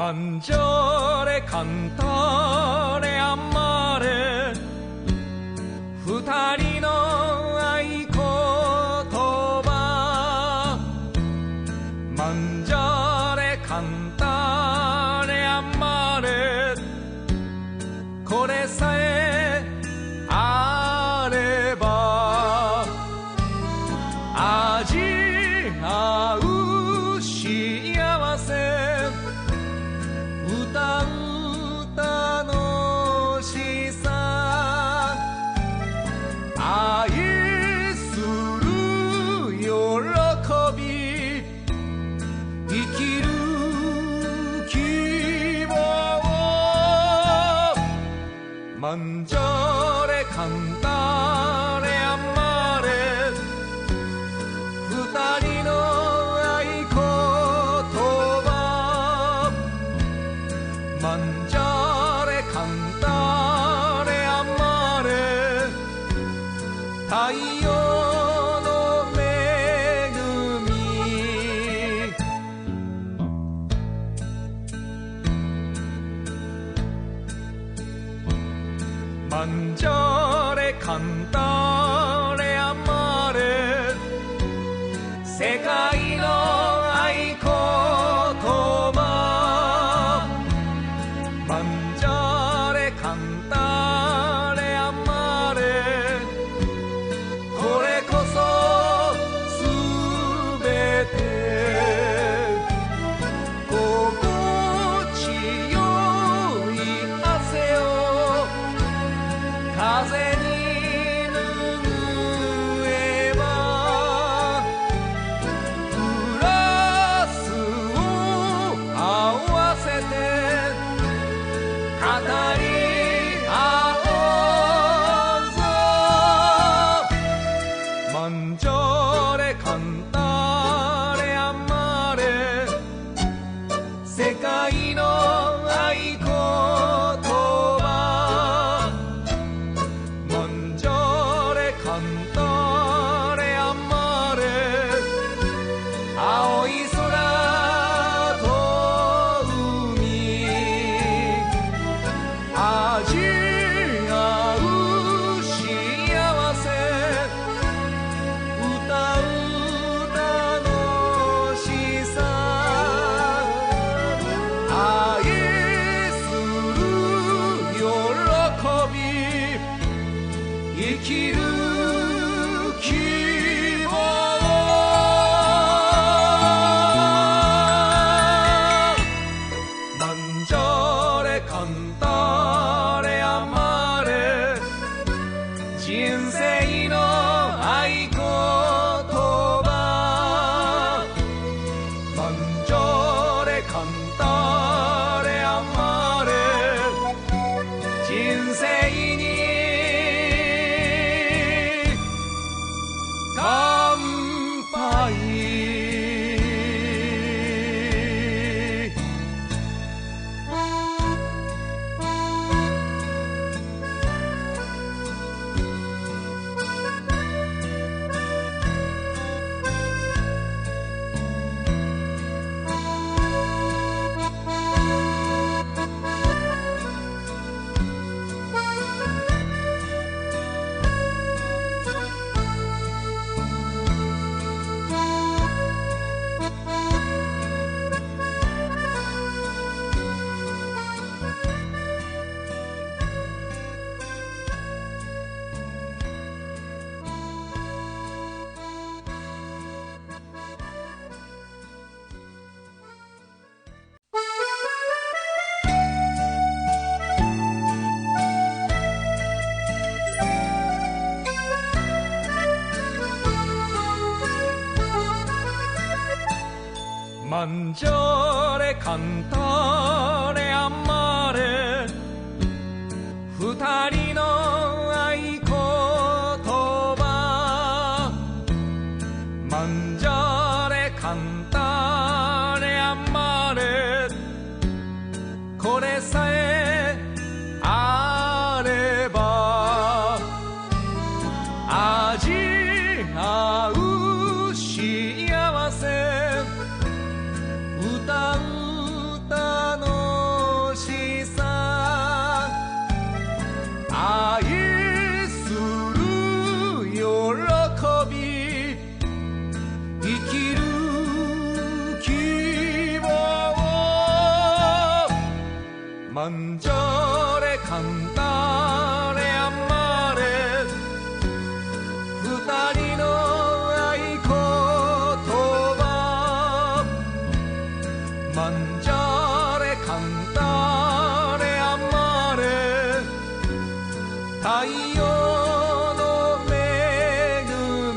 mangiare, cantare, amare 二人の合言葉 mangiare, cantare, amare これさえあれば味合う幸せ歌う楽しさ愛する喜び生きる希望 mangiare, cantare, amare 二人の合言葉 mangiare, cantare, amare 太陽の恵み mangiare, cantare, amare 世界の合言葉 mangiare, cantare, amare これこそすべて心地よい汗を風に拭えばグラスを合わせて語り合おうぞ mangiare, cantare, amare 世界の合言葉 mangiare, cantare, amare 青い空と海味合う幸せ歌う楽しさ愛する喜び生きる希望 mangiare, cantare, amare 人生の合言葉 mangiare, cantare, amare 人生に乾杯 mangiare, cantare, amare 二人の合言葉 mangiare, cantare, amare これさえあれば味合う幸せ歌う mangiare, cantare, amare 二人の合言葉 mangiare, cantare, amare 太陽の恵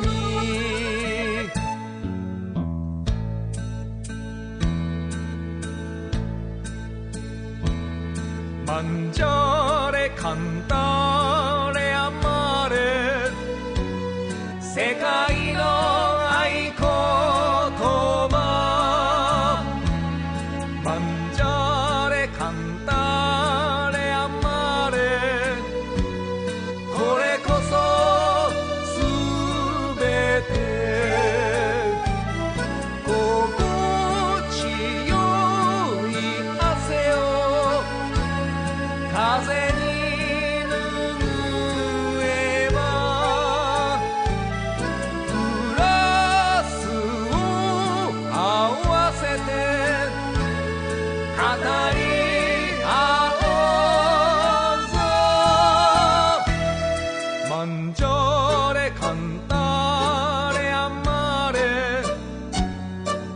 み mangiare, cantare, amare 世界の合言葉 mangiare, cantare, amare これこそすべて心地よい汗を風に拭えばグラスを合わせて語り合おうぞ mangiare, cantare, amare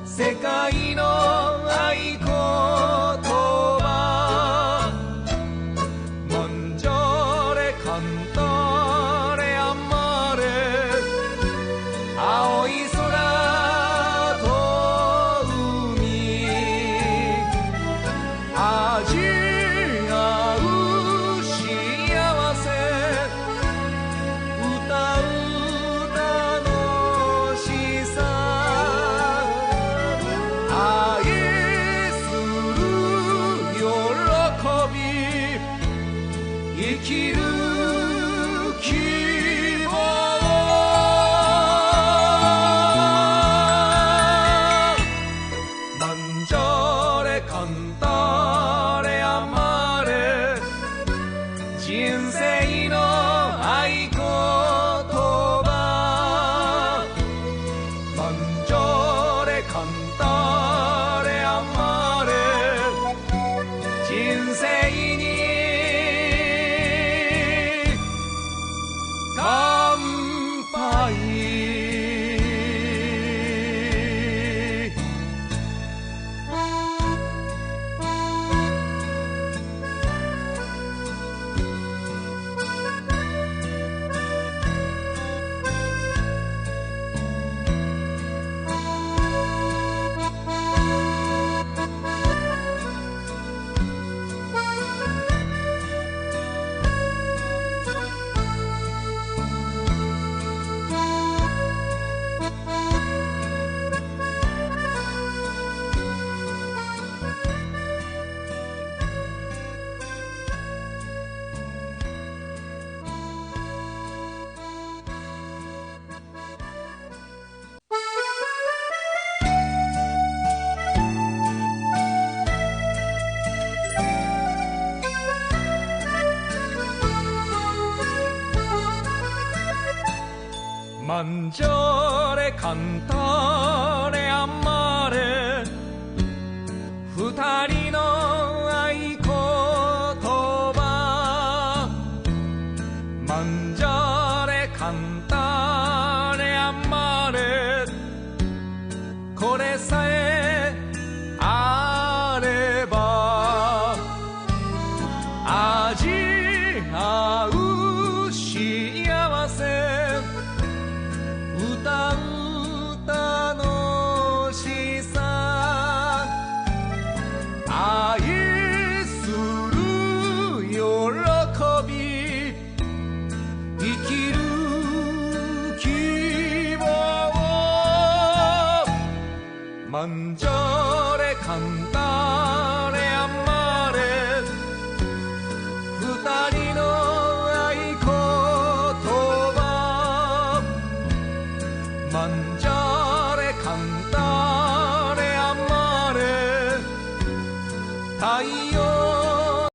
世界の合言葉 mangiare, cantare, amare 青い空と海味合う幸せ歌う楽しさ愛する喜び生きる希望 mangiare, cantare, amare 人生の合言葉 mangiare, cantare, amare 人生に乾杯 mangiare, cantare, amare 二人の合言葉 mangiare, cantare, amare これさえあれば味合う幸せ歌う楽しさ愛する喜び生きる希望 mangiare, cantare, amare 二人の合言葉 mangiare, cantare